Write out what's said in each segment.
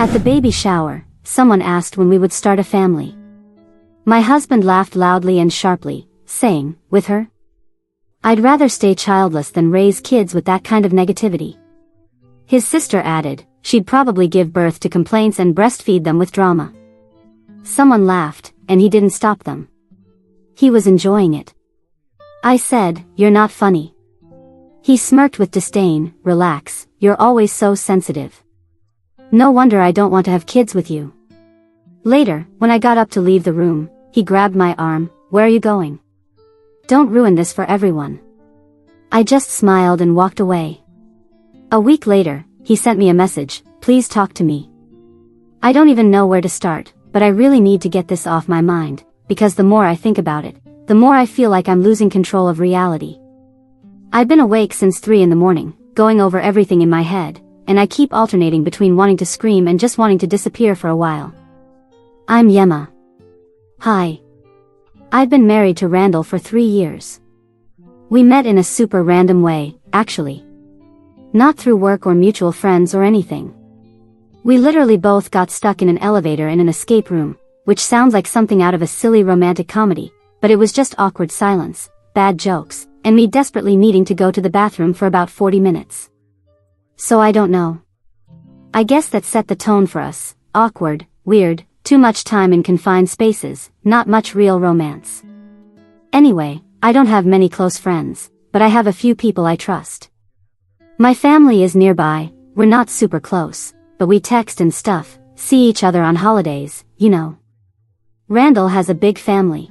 At the baby shower, someone asked when we would start a family. My husband laughed loudly and sharply, saying, "With her? I'd rather stay childless than raise kids with that kind of negativity." His sister added, "She'd probably give birth to complaints and breastfeed them with drama." Someone laughed, and he didn't stop them. He was enjoying it. I said, "You're not funny." He smirked with disdain, "Relax, you're always so sensitive. No wonder I don't want to have kids with you." Later, when I got up to leave the room, he grabbed my arm, "Where are you going? Don't ruin this for everyone." I just smiled and walked away. A week later, he sent me a message, "Please talk to me. I don't even know where to start, but I really need to get this off my mind, because the more I think about it, the more I feel like I'm losing control of reality. I've been awake since 3 in the morning, going over everything in my head, and I keep alternating between wanting to scream and just wanting to disappear for a while. I'm Yema. Hi. I've been married to Randall for 3 years. We met in a super random way, actually. Not through work or mutual friends or anything. We literally both got stuck in an elevator in an escape room, which sounds like something out of a silly romantic comedy, but it was just awkward silence, bad jokes, and me desperately needing to go to the bathroom for about 40 minutes. So I don't know. I guess that set the tone for us, awkward, weird, too much time in confined spaces, not much real romance. Anyway, I don't have many close friends, but I have a few people I trust. My family is nearby, we're not super close, but we text and stuff, see each other on holidays, you know. Randall has a big family.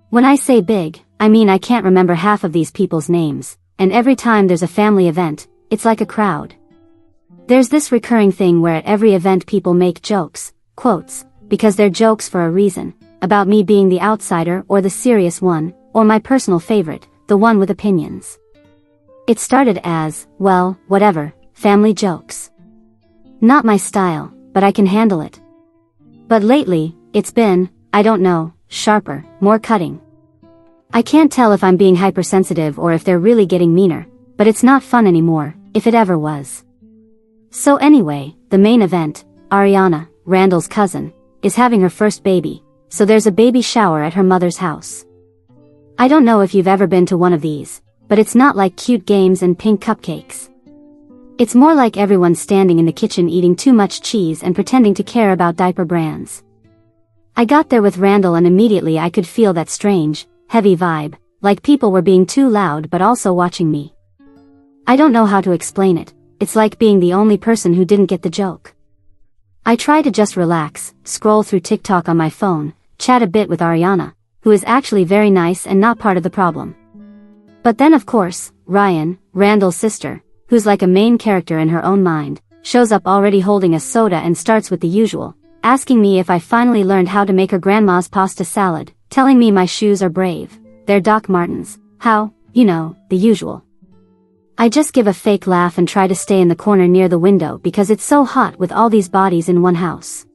When I say big, I mean I can't remember half of these people's names, and every time there's a family event, it's like a crowd. There's this recurring thing where at every event people make jokes, quotes, because they're jokes for a reason, about me being the outsider or the serious one, or my personal favorite, the one with opinions. It started as, well, whatever, family jokes. Not my style, but I can handle it. But lately, it's been, I don't know, sharper, more cutting. I can't tell if I'm being hypersensitive or if they're really getting meaner, but it's not fun anymore, if it ever was. So anyway, the main event, Ariana, Randall's cousin, is having her first baby, so there's a baby shower at her mother's house. I don't know if you've ever been to one of these, but it's not like cute games and pink cupcakes. It's more like everyone standing in the kitchen eating too much cheese and pretending to care about diaper brands. I got there with Randall and immediately I could feel that strange, heavy vibe, like people were being too loud but also watching me. I don't know how to explain it, it's like being the only person who didn't get the joke. I try to just relax, scroll through TikTok on my phone, chat a bit with Ariana, who is actually very nice and not part of the problem. But then of course, Ryan, Randall's sister, who's like a main character in her own mind, shows up already holding a soda and starts with the usual, asking me if I finally learned how to make her grandma's pasta salad, telling me my shoes are brave, they're Doc Martens, how, you know, the usual. I just give a fake laugh and try to stay in the corner near the window because it's so hot with all these bodies in one house.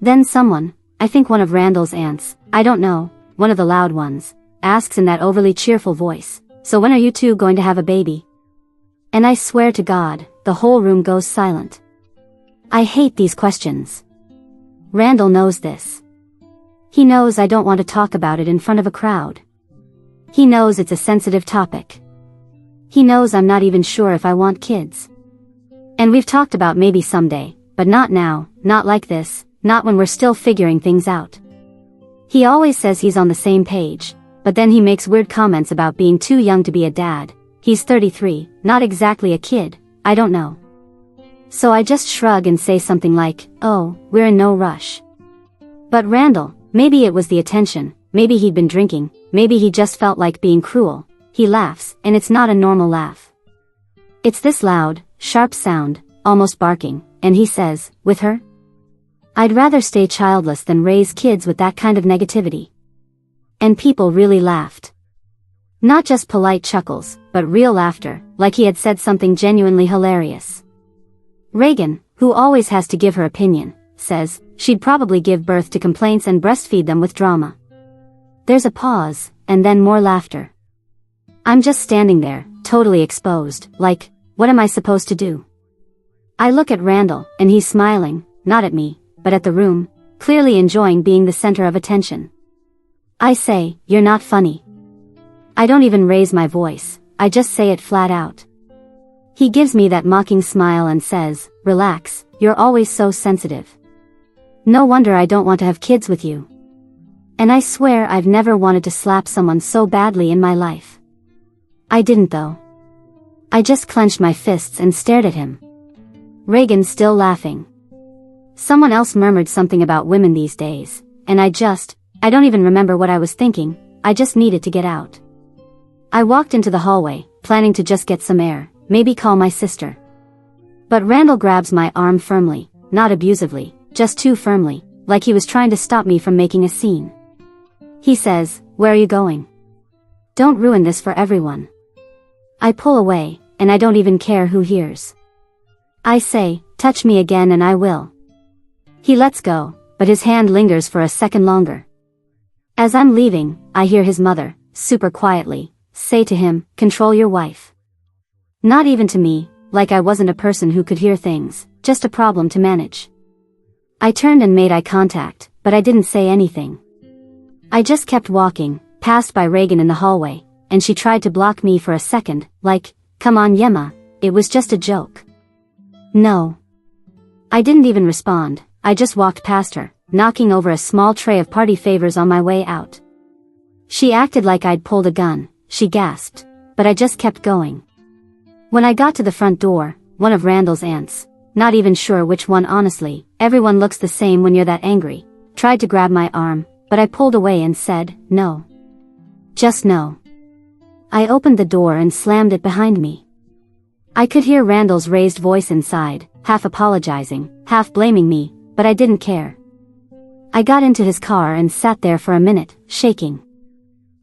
Then someone, I think one of Randall's aunts, I don't know, one of the loud ones, asks in that overly cheerful voice, "So when are you two going to have a baby?" And I swear to God, the whole room goes silent. I hate these questions. Randall knows this. He knows I don't want to talk about it in front of a crowd. He knows it's a sensitive topic. He knows I'm not even sure if I want kids. And we've talked about maybe someday, but not now, not like this, not when we're still figuring things out. He always says he's on the same page, but then he makes weird comments about being too young to be a dad. He's 33, not exactly a kid, I don't know. So I just shrug and say something like, "Oh, we're in no rush." But Randall, maybe it was the attention, maybe he'd been drinking, maybe he just felt like being cruel. He laughs, and it's not a normal laugh. It's this loud, sharp sound, almost barking, and he says, "With her? I'd rather stay childless than raise kids with that kind of negativity." And people really laughed. Not just polite chuckles, but real laughter, like he had said something genuinely hilarious. Reagan, who always has to give her opinion, says, she'd probably give birth to complaints and breastfeed them with drama. There's a pause, and then more laughter. I'm just standing there, totally exposed, like, what am I supposed to do? I look at Randall, and he's smiling, not at me, but at the room, clearly enjoying being the center of attention. I say, "You're not funny." I don't even raise my voice, I just say it flat out. He gives me that mocking smile and says, "Relax, you're always so sensitive. No wonder I don't want to have kids with you." And I swear I've never wanted to slap someone so badly in my life. I didn't though. I just clenched my fists and stared at him. Reagan's still laughing. Someone else murmured something about women these days, and I don't even remember what I was thinking, I just needed to get out. I walked into the hallway, planning to just get some air, maybe call my sister. But Randall grabs my arm firmly, not abusively, just too firmly, like he was trying to stop me from making a scene. He says, "Where are you going? Don't ruin this for everyone." I pull away, and I don't even care who hears. I say, "Touch me again and I will." He lets go, but his hand lingers for a second longer. As I'm leaving, I hear his mother, super quietly, say to him, "Control your wife." Not even to me, like I wasn't a person who could hear things, just a problem to manage. I turned and made eye contact, but I didn't say anything. I just kept walking, passed by Reagan in the hallway, and she tried to block me for a second, like, "Come on Yemma, it was just a joke." No. I didn't even respond, I just walked past her, knocking over a small tray of party favors on my way out. She acted like I'd pulled a gun, she gasped, but I just kept going. When I got to the front door, one of Randall's aunts, not even sure which one honestly, everyone looks the same when you're that angry, tried to grab my arm, but I pulled away and said, "No. Just no." I opened the door and slammed it behind me. I could hear Randall's raised voice inside, half apologizing, half blaming me, but I didn't care. I got into his car and sat there for a minute, shaking.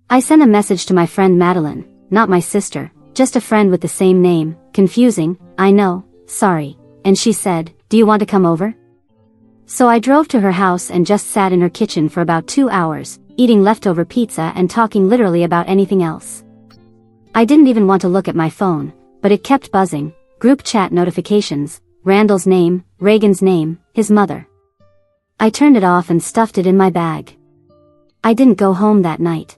I sent a message to my friend Madeline, not my sister, just a friend with the same name, confusing, I know, sorry, and she said, "Do you want to come over?" So I drove to her house and just sat in her kitchen for about 2 hours, eating leftover pizza and talking literally about anything else. I didn't even want to look at my phone, but it kept buzzing, group chat notifications, Randall's name, Reagan's name, his mother. I turned it off and stuffed it in my bag. I didn't go home that night.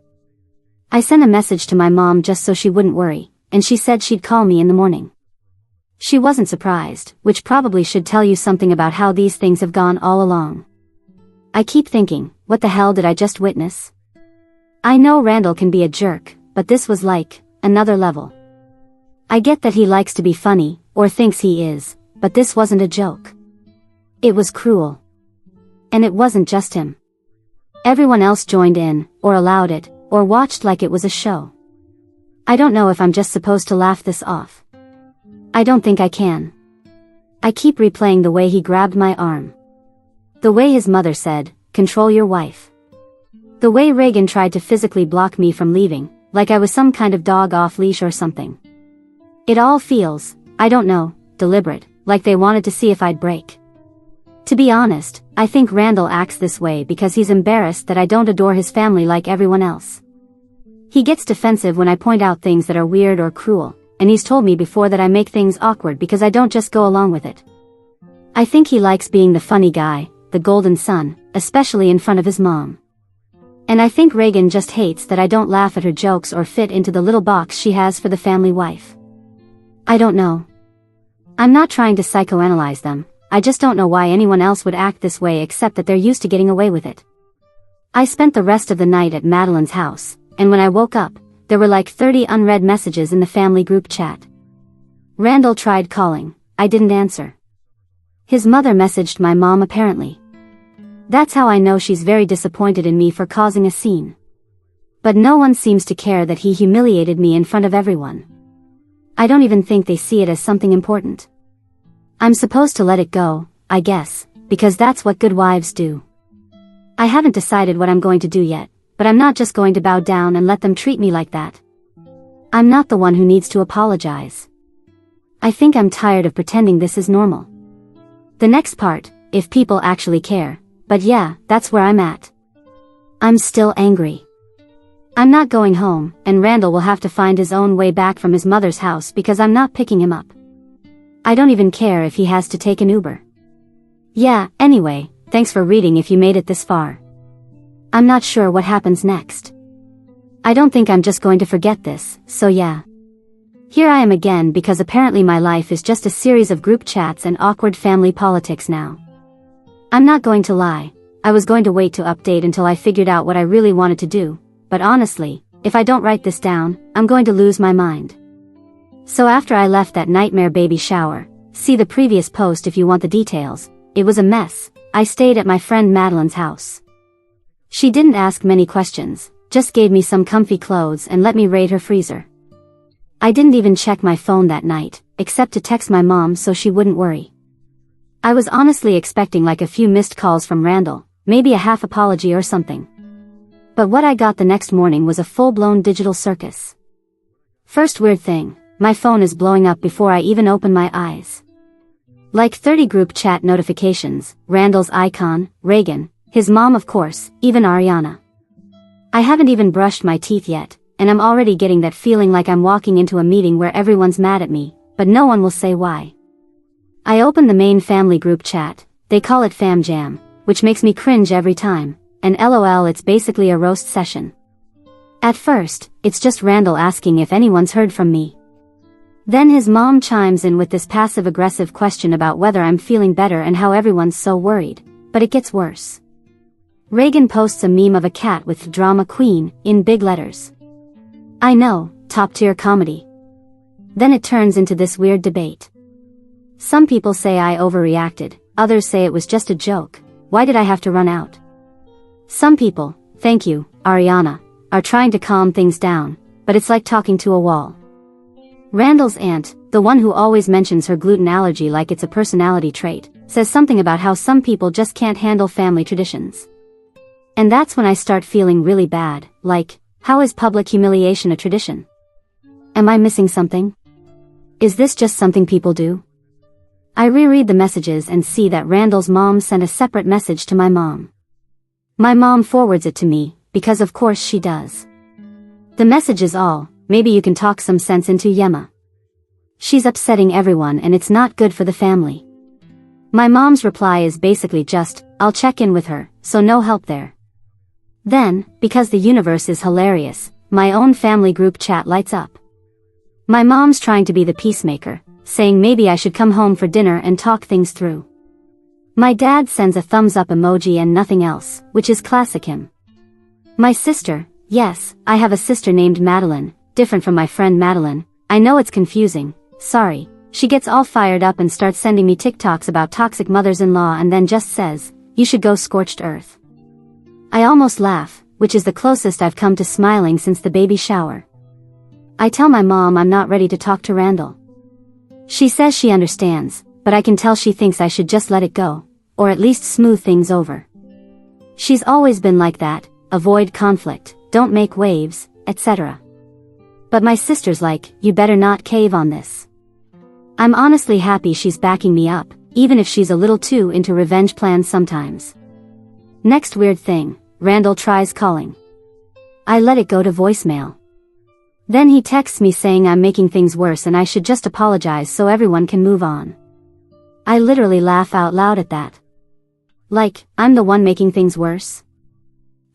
I sent a message to my mom just so she wouldn't worry, and she said she'd call me in the morning. She wasn't surprised, which probably should tell you something about how these things have gone all along. I keep thinking, what the hell did I just witness? I know Randall can be a jerk, but this was like, another level. I get that he likes to be funny, or thinks he is, but this wasn't a joke. It was cruel. And it wasn't just him. Everyone else joined in, or allowed it, or watched like it was a show. I don't know if I'm just supposed to laugh this off. I don't think I can. I keep replaying the way he grabbed my arm. The way his mother said, "Control your wife." The way Reagan tried to physically block me from leaving, like I was some kind of dog off leash or something. It all feels, I don't know, deliberate, like they wanted to see if I'd break. To be honest, I think Randall acts this way because he's embarrassed that I don't adore his family like everyone else. He gets defensive when I point out things that are weird or cruel, and he's told me before that I make things awkward because I don't just go along with it. I think he likes being the funny guy, the golden son, especially in front of his mom. And I think Reagan just hates that I don't laugh at her jokes or fit into the little box she has for the family wife. I don't know. I'm not trying to psychoanalyze them, I just don't know why anyone else would act this way except that they're used to getting away with it. I spent the rest of the night at Madeline's house, and when I woke up, there were like 30 unread messages in the family group chat. Randall tried calling, I didn't answer. His mother messaged my mom apparently. That's how I know she's very disappointed in me for causing a scene. But no one seems to care that he humiliated me in front of everyone. I don't even think they see it as something important. I'm supposed to let it go, I guess, because that's what good wives do. I haven't decided what I'm going to do yet, but I'm not just going to bow down and let them treat me like that. I'm not the one who needs to apologize. I think I'm tired of pretending this is normal. The next part, if people actually care, but yeah, that's where I'm at. I'm still angry. I'm not going home, and Randall will have to find his own way back from his mother's house because I'm not picking him up. I don't even care if he has to take an Uber. Yeah, anyway, thanks for reading if you made it this far. I'm not sure what happens next. I don't think I'm just going to forget this, so yeah. Here I am again because apparently my life is just a series of group chats and awkward family politics now. I'm not going to lie, I was going to wait to update until I figured out what I really wanted to do, but honestly, if I don't write this down, I'm going to lose my mind. So after I left that nightmare baby shower, see the previous post if you want the details, it was a mess. I stayed at my friend Madeline's house. She didn't ask many questions, just gave me some comfy clothes and let me raid her freezer. I didn't even check my phone that night, except to text my mom so she wouldn't worry. I was honestly expecting like a few missed calls from Randall, maybe a half apology or something. But what I got the next morning was a full-blown digital circus. First weird thing, my phone is blowing up before I even open my eyes. Like 30 group chat notifications, Randall's icon, Reagan, his mom of course, even Ariana. I haven't even brushed my teeth yet, and I'm already getting that feeling like I'm walking into a meeting where everyone's mad at me, but no one will say why. I open the main family group chat, they call it Fam Jam, which makes me cringe every time, and LOL it's basically a roast session. At first, it's just Randall asking if anyone's heard from me. Then his mom chimes in with this passive-aggressive question about whether I'm feeling better and how everyone's so worried, but it gets worse. Reagan posts a meme of a cat with "Drama Queen" in big letters. I know, top-tier comedy. Then it turns into this weird debate. Some people say I overreacted, others say it was just a joke, why did I have to run out? Some people, thank you, Ariana, are trying to calm things down, but it's like talking to a wall. Randall's aunt, the one who always mentions her gluten allergy like it's a personality trait, says something about how some people just can't handle family traditions. And that's when I start feeling really bad, like, how is public humiliation a tradition? Am I missing something? Is this just something people do? I reread the messages and see that Randall's mom sent a separate message to my mom. My mom forwards it to me, because of course she does. The message is all, maybe you can talk some sense into Yema. She's upsetting everyone and it's not good for the family. My mom's reply is basically just, I'll check in with her, so no help there. Then, because the universe is hilarious, my own family group chat lights up. My mom's trying to be the peacemaker, saying maybe I should come home for dinner and talk things through. My dad sends a thumbs up emoji and nothing else, which is classic him. My sister, yes, I have a sister named Madeline, different from my friend Madeline, I know it's confusing, sorry, she gets all fired up and starts sending me TikToks about toxic mothers-in-law and then just says, you should go scorched earth. I almost laugh, which is the closest I've come to smiling since the baby shower. I tell my mom I'm not ready to talk to Randall. She says she understands, but I can tell she thinks I should just let it go, or at least smooth things over. She's always been like that, avoid conflict, don't make waves, etc. But my sister's like, you better not cave on this. I'm honestly happy she's backing me up, even if she's a little too into revenge plans sometimes. Next weird thing, Randall tries calling. I let it go to voicemail. Then he texts me saying I'm making things worse and I should just apologize so everyone can move on. I literally laugh out loud at that. Like, I'm the one making things worse?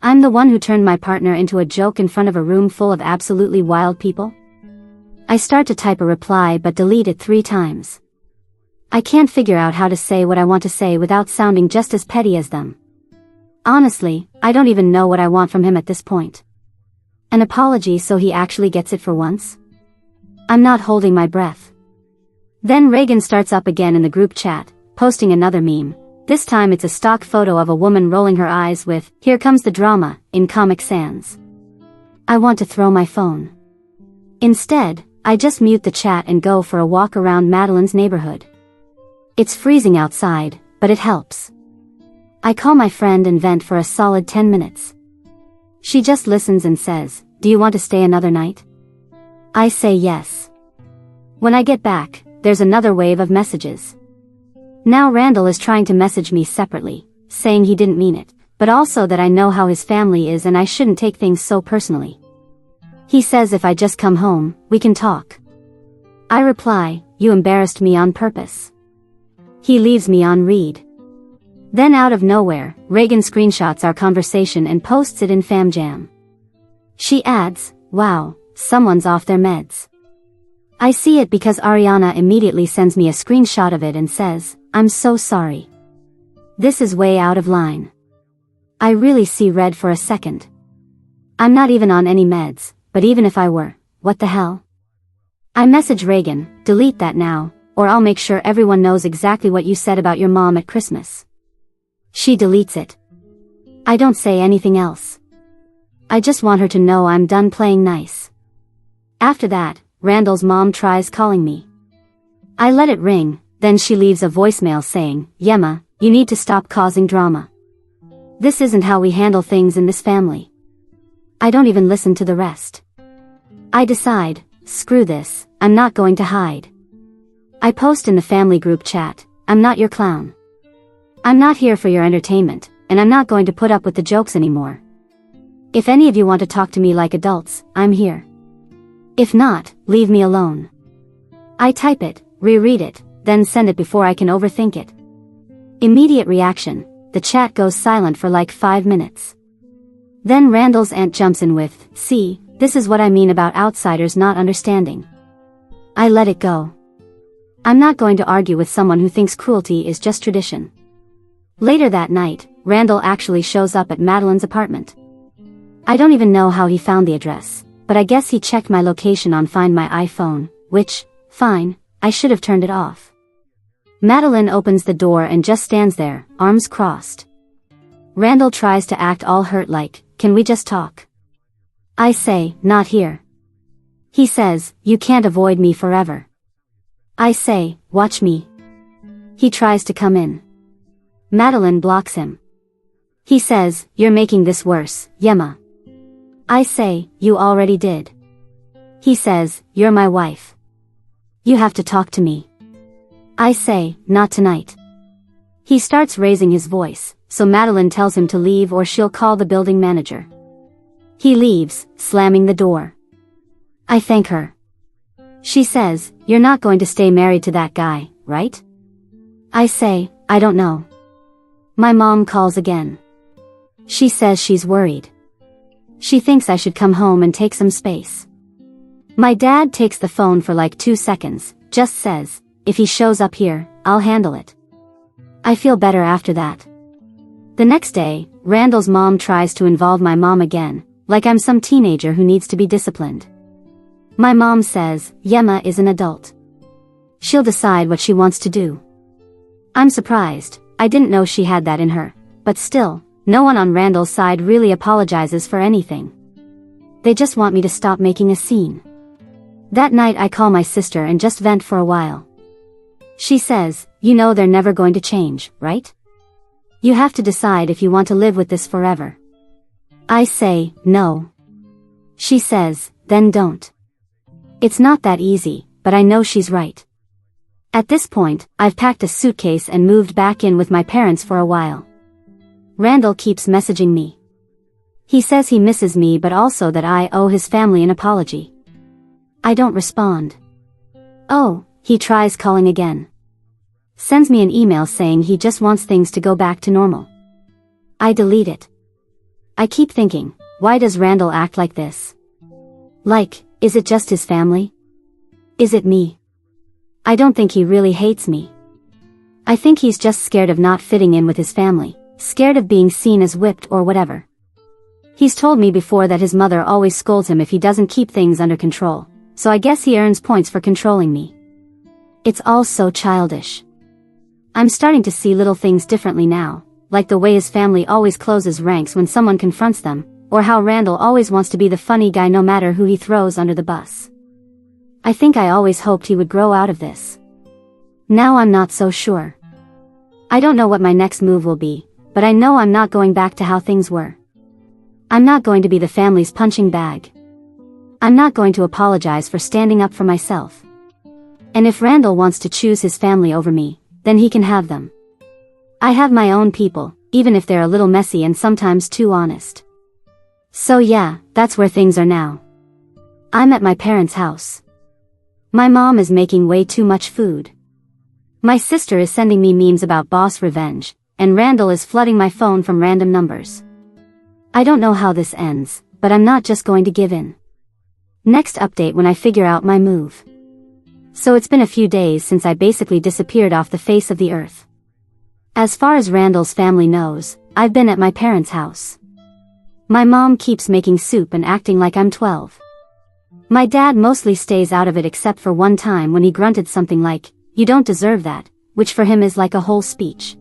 I'm the one who turned my partner into a joke in front of a room full of absolutely wild people? I start to type a reply but delete it 3 times. I can't figure out how to say what I want to say without sounding just as petty as them. Honestly, I don't even know what I want from him at this point. An apology so he actually gets it for once? I'm not holding my breath. Then Reagan starts up again in the group chat, posting another meme. This time it's a stock photo of a woman rolling her eyes with, "Here comes the drama," in Comic Sans. I want to throw my phone. Instead, I just mute the chat and go for a walk around Madeline's neighborhood. It's freezing outside, but it helps. I call my friend and vent for a solid 10 minutes. She just listens and says, "Do you want to stay another night?" I say yes. When I get back, there's another wave of messages. Now Randall is trying to message me separately, saying he didn't mean it, but also that I know how his family is and I shouldn't take things so personally. He says if I just come home, we can talk. I reply, you embarrassed me on purpose. He leaves me on read. Then out of nowhere, Reagan screenshots our conversation and posts it in FamJam. She adds, "Wow, someone's off their meds." I see it because Ariana immediately sends me a screenshot of it and says, "I'm so sorry. This is way out of line." I really see red for a second. I'm not even on any meds, but even if I were, what the hell? I message Reagan, "Delete that now, or I'll make sure everyone knows exactly what you said about your mom at Christmas." She deletes it. I don't say anything else. I just want her to know I'm done playing nice. After that, Randall's mom tries calling me. I let it ring, then she leaves a voicemail saying, "Yemma, you need to stop causing drama. This isn't how we handle things in this family." I don't even listen to the rest. I decide, screw this, I'm not going to hide. I post in the family group chat, "I'm not your clown. I'm not here for your entertainment, and I'm not going to put up with the jokes anymore. If any of you want to talk to me like adults, I'm here. If not, leave me alone." I type it, reread it, then send it before I can overthink it. Immediate reaction, the chat goes silent for like 5 minutes. Then Randall's aunt jumps in with, "See, this is what I mean about outsiders not understanding." I let it go. I'm not going to argue with someone who thinks cruelty is just tradition. Later that night, Randall actually shows up at Madeline's apartment. I don't even know how he found the address, but I guess he checked my location on Find My iPhone, which, fine, I should have turned it off. Madeline opens the door and just stands there, arms crossed. Randall tries to act all hurt like, "Can we just talk?" I say, "Not here." He says, "You can't avoid me forever." I say, "Watch me." He tries to come in. Madeline blocks him. He says, "You're making this worse, Yemma." I say, "You already did." He says, "You're my wife. You have to talk to me." I say, "Not tonight." He starts raising his voice, so Madeline tells him to leave or she'll call the building manager. He leaves, slamming the door. I thank her. She says, "You're not going to stay married to that guy, right?" I say, "I don't know." My mom calls again. She says she's worried. She thinks I should come home and take some space. My dad takes the phone for like 2 seconds, just says, "If he shows up here, I'll handle it." I feel better after that. The next day, Randall's mom tries to involve my mom again, like I'm some teenager who needs to be disciplined. My mom says, "Yemma is an adult. She'll decide what she wants to do." I'm surprised. I didn't know she had that in her, but still, no one on Randall's side really apologizes for anything. They just want me to stop making a scene. That night I call my sister and just vent for a while. She says, "You know they're never going to change, right? You have to decide if you want to live with this forever." I say, "No." She says, "Then don't." It's not that easy, but I know she's right. At this point, I've packed a suitcase and moved back in with my parents for a while. Randall keeps messaging me. He says he misses me but also that I owe his family an apology. I don't respond. Oh, he tries calling again. Sends me an email saying he just wants things to go back to normal. I delete it. I keep thinking, why does Randall act like this? Like, is it just his family? Is it me? I don't think he really hates me. I think he's just scared of not fitting in with his family, scared of being seen as whipped or whatever. He's told me before that his mother always scolds him if he doesn't keep things under control, so I guess he earns points for controlling me. It's all so childish. I'm starting to see little things differently now, like the way his family always closes ranks when someone confronts them, or how Randall always wants to be the funny guy no matter who he throws under the bus. I think I always hoped he would grow out of this. Now I'm not so sure. I don't know what my next move will be, but I know I'm not going back to how things were. I'm not going to be the family's punching bag. I'm not going to apologize for standing up for myself. And if Randall wants to choose his family over me, then he can have them. I have my own people, even if they're a little messy and sometimes too honest. So yeah, that's where things are now. I'm at my parents' house. My mom is making way too much food. My sister is sending me memes about boss revenge, and Randall is flooding my phone from random numbers. I don't know how this ends, but I'm not just going to give in. Next update when I figure out my move. So it's been a few days since I basically disappeared off the face of the earth. As far as Randall's family knows, I've been at my parents' house. My mom keeps making soup and acting like I'm 12. My dad mostly stays out of it except for one time when he grunted something like, "You don't deserve that," which for him is like a whole speech.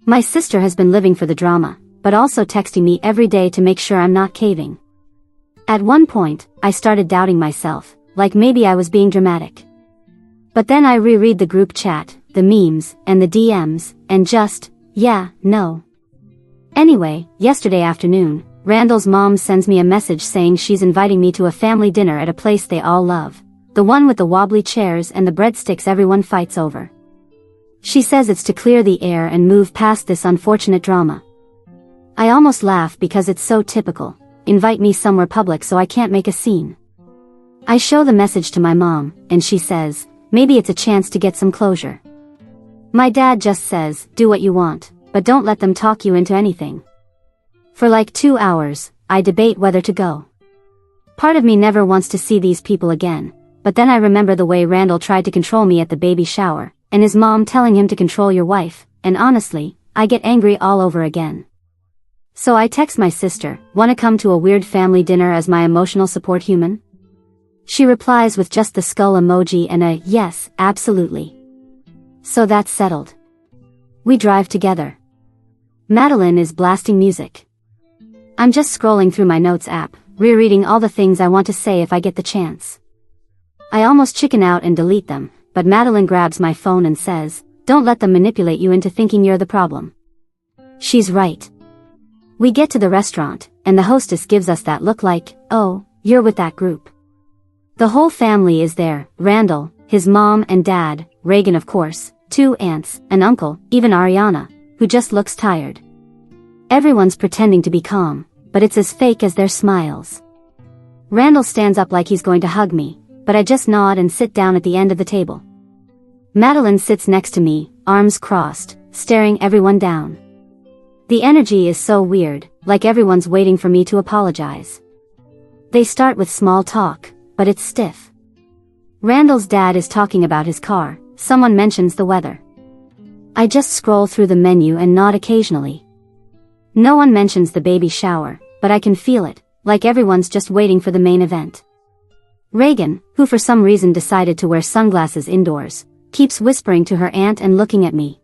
My sister has been living for the drama, but also texting me every day to make sure I'm not caving. At one point, I started doubting myself, like maybe I was being dramatic. But then I reread the group chat, the memes, and the DMs, and just, yeah, no. Anyway, yesterday afternoon, Randall's mom sends me a message saying she's inviting me to a family dinner at a place they all love, the one with the wobbly chairs and the breadsticks everyone fights over. She says it's to clear the air and move past this unfortunate drama. I almost laugh because it's so typical, invite me somewhere public so I can't make a scene. I show the message to my mom, and she says, maybe it's a chance to get some closure. My dad just says, do what you want, but don't let them talk you into anything. For like 2 hours, I debate whether to go. Part of me never wants to see these people again, but then I remember the way Randall tried to control me at the baby shower, and his mom telling him to control your wife, and honestly, I get angry all over again. So I text my sister, wanna come to a weird family dinner as my emotional support human? She replies with just the skull emoji and a, yes, absolutely. So that's settled. We drive together. Madeline is blasting music. I'm just scrolling through my notes app, rereading all the things I want to say if I get the chance. I almost chicken out and delete them, but Madeline grabs my phone and says, don't let them manipulate you into thinking you're the problem. She's right. We get to the restaurant, and the hostess gives us that look like, oh, you're with that group. The whole family is there, Randall, his mom and dad, Reagan of course, 2 aunts, an uncle, even Ariana, who just looks tired. Everyone's pretending to be calm, but it's as fake as their smiles. Randall stands up like he's going to hug me, but I just nod and sit down at the end of the table. Madeline sits next to me, arms crossed, staring everyone down. The energy is so weird, like everyone's waiting for me to apologize. They start with small talk, but it's stiff. Randall's dad is talking about his car, someone mentions the weather. I just scroll through the menu and nod occasionally. No one mentions the baby shower, but I can feel it, like everyone's just waiting for the main event. Reagan, who for some reason decided to wear sunglasses indoors, keeps whispering to her aunt and looking at me.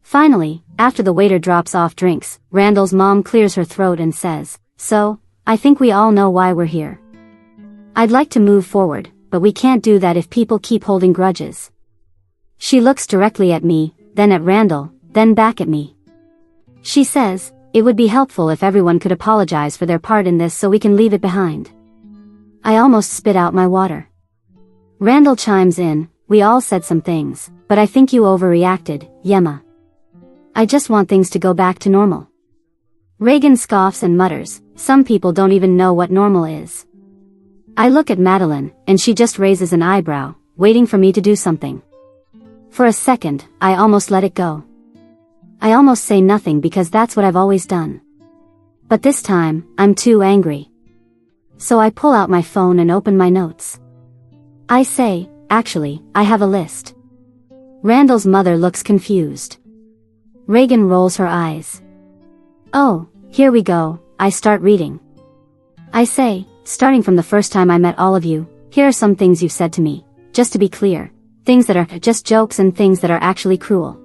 Finally, after the waiter drops off drinks, Randall's mom clears her throat and says, so, I think we all know why we're here. I'd like to move forward, but we can't do that if people keep holding grudges. She looks directly at me, then at Randall, then back at me. She says, it would be helpful if everyone could apologize for their part in this so we can leave it behind. I almost spit out my water. Randall chimes in, we all said some things, but I think you overreacted, Yemma. I just want things to go back to normal. Reagan scoffs and mutters, some people don't even know what normal is. I look at Madeline, and she just raises an eyebrow, waiting for me to do something. For a second, I almost let it go. I almost say nothing because that's what I've always done. But this time, I'm too angry. So I pull out my phone and open my notes. I say, actually, I have a list. Randall's mother looks confused. Reagan rolls her eyes. Oh, here we go, I start reading. I say, starting from the first time I met all of you, here are some things you've said to me, just to be clear, things that are just jokes and things that are actually cruel.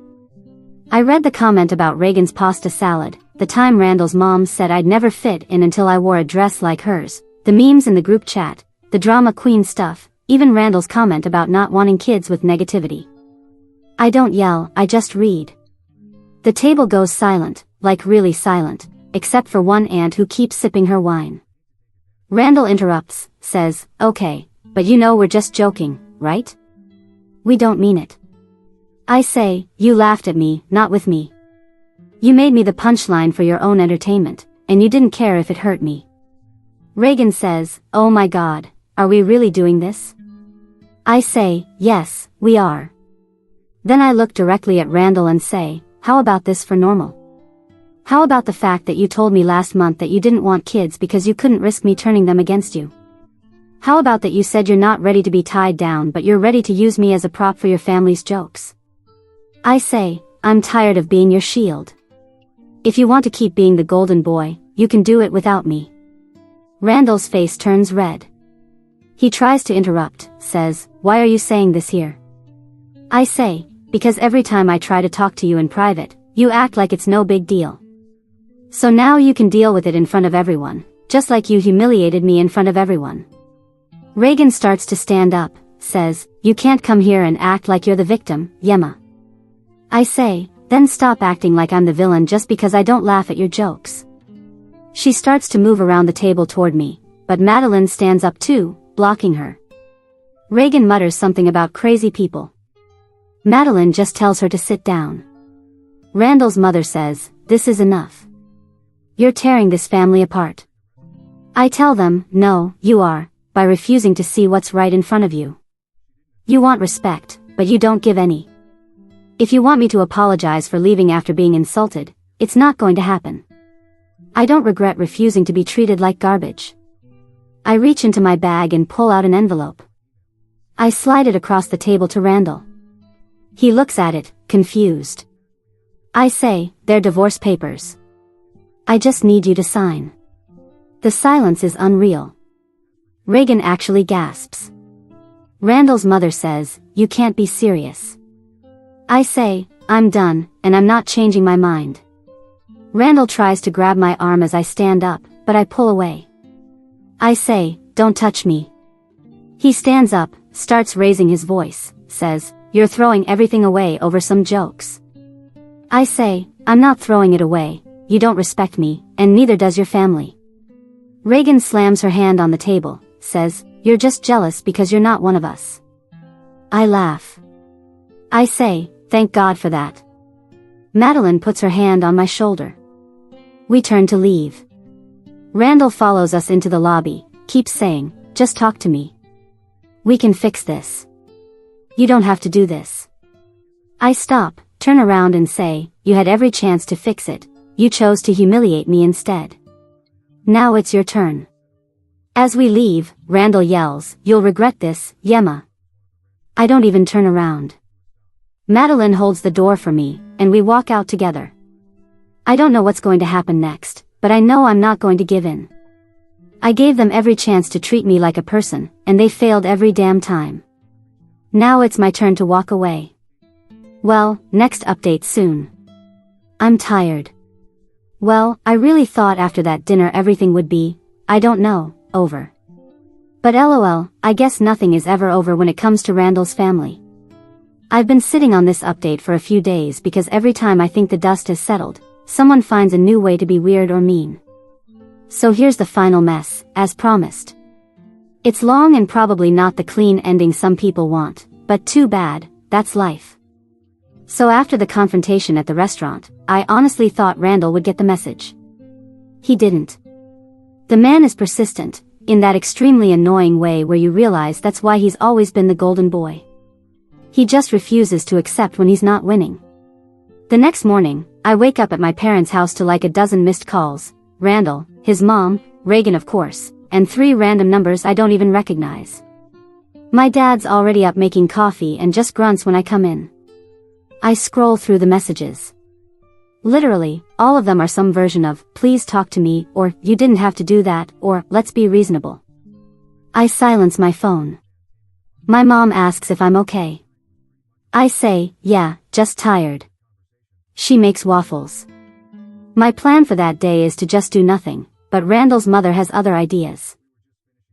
I read the comment about Reagan's pasta salad, the time Randall's mom said I'd never fit in until I wore a dress like hers, the memes in the group chat, the drama queen stuff, even Randall's comment about not wanting kids with negativity. I don't yell, I just read. The table goes silent, like really silent, except for one aunt who keeps sipping her wine. Randall interrupts, says, okay, but you know we're just joking, right? We don't mean it. I say, you laughed at me, not with me. You made me the punchline for your own entertainment, and you didn't care if it hurt me. Reagan says, oh my God, are we really doing this? I say, yes, we are. Then I look directly at Randall and say, how about this for normal? How about the fact that you told me last month that you didn't want kids because you couldn't risk me turning them against you? How about that you said you're not ready to be tied down but you're ready to use me as a prop for your family's jokes? I say, I'm tired of being your shield. If you want to keep being the golden boy, you can do it without me. Randall's face turns red. He tries to interrupt, says, why are you saying this here? I say, because every time I try to talk to you in private, you act like it's no big deal. So now you can deal with it in front of everyone, just like you humiliated me in front of everyone. Reagan starts to stand up, says, you can't come here and act like you're the victim, Yema. I say, then stop acting like I'm the villain just because I don't laugh at your jokes. She starts to move around the table toward me, but Madeline stands up too, blocking her. Reagan mutters something about crazy people. Madeline just tells her to sit down. Randall's mother says, this is enough. You're tearing this family apart. I tell them, no, you are, by refusing to see what's right in front of you. You want respect, but you don't give any. If you want me to apologize for leaving after being insulted, it's not going to happen. I don't regret refusing to be treated like garbage. I reach into my bag and pull out an envelope. I slide it across the table to Randall. He looks at it, confused. I say, they're divorce papers. I just need you to sign. The silence is unreal. Reagan actually gasps. Randall's mother says, you can't be serious. I say, I'm done, and I'm not changing my mind. Randall tries to grab my arm as I stand up, but I pull away. I say, don't touch me. He stands up, starts raising his voice, says, you're throwing everything away over some jokes. I say, I'm not throwing it away, you don't respect me, and neither does your family. Reagan slams her hand on the table, says, you're just jealous because you're not one of us. I laugh. I say, thank God for that. Madeline puts her hand on my shoulder. We turn to leave. Randall follows us into the lobby, keeps saying, just talk to me. We can fix this. You don't have to do this. I stop, turn around and say, you had every chance to fix it, you chose to humiliate me instead. Now it's your turn. As we leave, Randall yells, you'll regret this, Yema. I don't even turn around. Madeline holds the door for me, and we walk out together. I don't know what's going to happen next, but I know I'm not going to give in. I gave them every chance to treat me like a person, and they failed every damn time. Now it's my turn to walk away. Well, next update soon. I'm tired. Well, I really thought after that dinner everything would be, I don't know, over. But lol, I guess nothing is ever over when it comes to Randall's family. I've been sitting on this update for a few days because every time I think the dust has settled, someone finds a new way to be weird or mean. So here's the final mess, as promised. It's long and probably not the clean ending some people want, but too bad, that's life. So after the confrontation at the restaurant, I honestly thought Randall would get the message. He didn't. The man is persistent, in that extremely annoying way where you realize that's why he's always been the golden boy. He just refuses to accept when he's not winning. The next morning, I wake up at my parents' house to like a dozen missed calls, Randall, his mom, Reagan of course, and 3 random numbers I don't even recognize. My dad's already up making coffee and just grunts when I come in. I scroll through the messages. Literally, all of them are some version of, please talk to me, or, you didn't have to do that, or, let's be reasonable. I silence my phone. My mom asks if I'm okay. I say, yeah, just tired. She makes waffles. My plan for that day is to just do nothing, but Randall's mother has other ideas.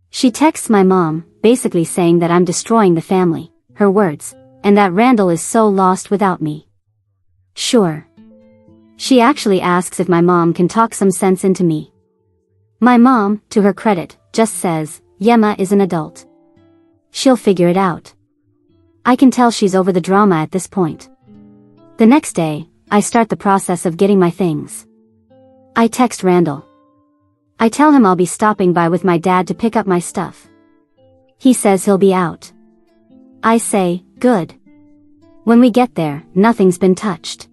She texts my mom, basically saying that I'm destroying the family, her words, and that Randall is so lost without me. Sure. She actually asks if my mom can talk some sense into me. My mom, to her credit, just says, Yema is an adult. She'll figure it out. I can tell she's over the drama at this point. The next day, I start the process of getting my things. I text Randall. I tell him I'll be stopping by with my dad to pick up my stuff. He says he'll be out. I say, good. When we get there, nothing's been touched.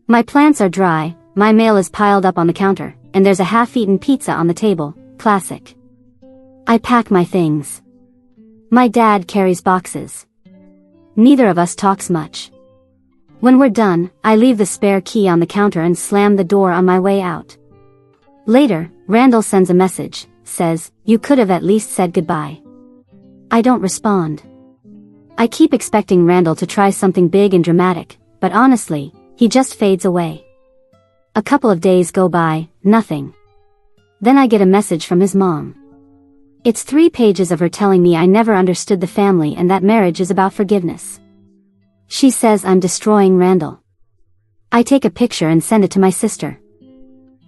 My plants are dry, my mail is piled up on the counter, and there's a half-eaten pizza on the table, classic. I pack my things. My dad carries boxes. Neither of us talks much. When we're done, I leave the spare key on the counter and slam the door on my way out. Later, Randall sends a message, says, "You could have at least said goodbye." I don't respond. I keep expecting Randall to try something big and dramatic, but honestly, he just fades away. A couple of days go by, nothing. Then I get a message from his mom. It's 3 pages of her telling me I never understood the family and that marriage is about forgiveness. She says I'm destroying Randall. I take a picture and send it to my sister.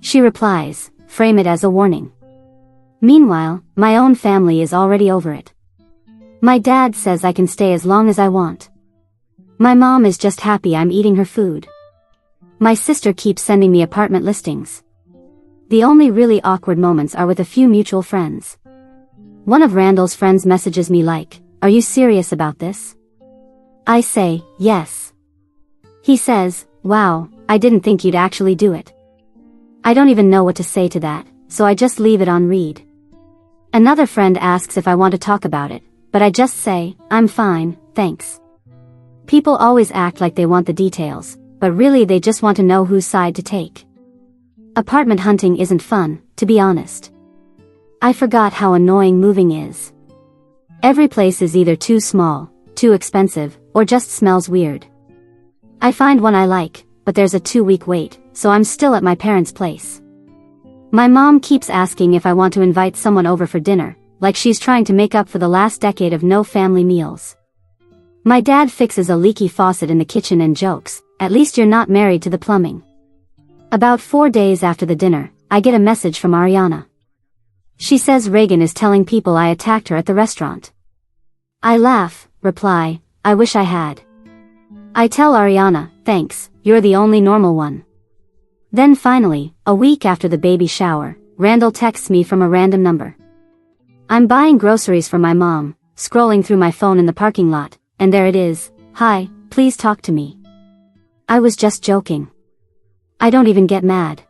She replies, "Frame it as a warning." Meanwhile, my own family is already over it. My dad says I can stay as long as I want. My mom is just happy I'm eating her food. My sister keeps sending me apartment listings. The only really awkward moments are with a few mutual friends. One of Randall's friends messages me like, "Are you serious about this?" I say, "Yes." He says, "Wow, I didn't think you'd actually do it." I don't even know what to say to that, so I just leave it on read. Another friend asks if I want to talk about it, but I just say, "I'm fine, thanks." People always act like they want the details, but really they just want to know whose side to take. Apartment hunting isn't fun, to be honest. I forgot how annoying moving is. Every place is either too small, too expensive, or just smells weird. I find one I like, but there's a 2-week wait, so I'm still at my parents' place. My mom keeps asking if I want to invite someone over for dinner, like she's trying to make up for the last decade of no family meals. My dad fixes a leaky faucet in the kitchen and jokes, "At least you're not married to the plumbing." About 4 days after the dinner, I get a message from Ariana. She says Reagan is telling people I attacked her at the restaurant. I laugh, reply, "I wish I had." I tell Ariana, "Thanks, you're the only normal one." Then finally, a week after the baby shower, Randall texts me from a random number. I'm buying groceries for my mom, scrolling through my phone in the parking lot, and there it is, "Hi, please talk to me." I was just joking. I don't even get mad.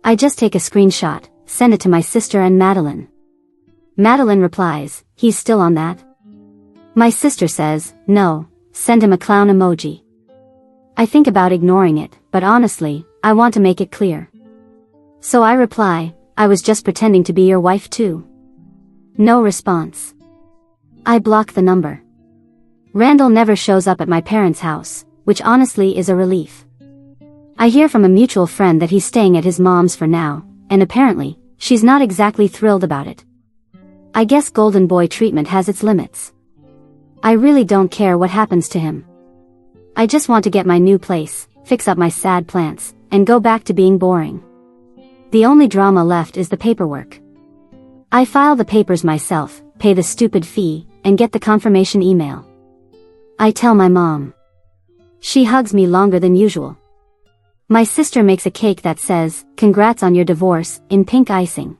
I just take a screenshot, send it to my sister and Madeline. Madeline replies, "He's still on that?" My sister says, "No, send him a clown emoji." I think about ignoring it, but honestly, I want to make it clear. So I reply, "I was just pretending to be your wife too." No response. I block the number. Randall never shows up at my parents' house, which honestly is a relief. I hear from a mutual friend that he's staying at his mom's for now, and apparently, she's not exactly thrilled about it. I guess golden boy treatment has its limits. I really don't care what happens to him. I just want to get my new place, fix up my sad plants, and go back to being boring. The only drama left is the paperwork. I file the papers myself, pay the stupid fee, and get the confirmation email. I tell my mom. She hugs me longer than usual. My sister makes a cake that says, "Congrats on your divorce," in pink icing.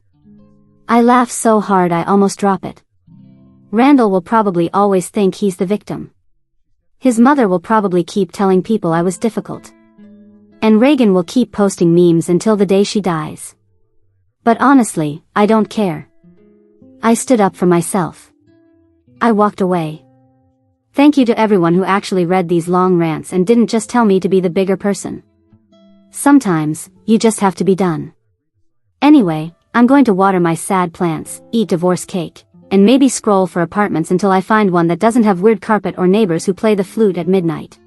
I laugh so hard I almost drop it. Randall will probably always think he's the victim. His mother will probably keep telling people I was difficult. And Reagan will keep posting memes until the day she dies. But honestly, I don't care. I stood up for myself. I walked away. Thank you to everyone who actually read these long rants and didn't just tell me to be the bigger person. Sometimes, you just have to be done. Anyway, I'm going to water my sad plants, eat divorce cake, and maybe scroll for apartments until I find one that doesn't have weird carpet or neighbors who play the flute at midnight.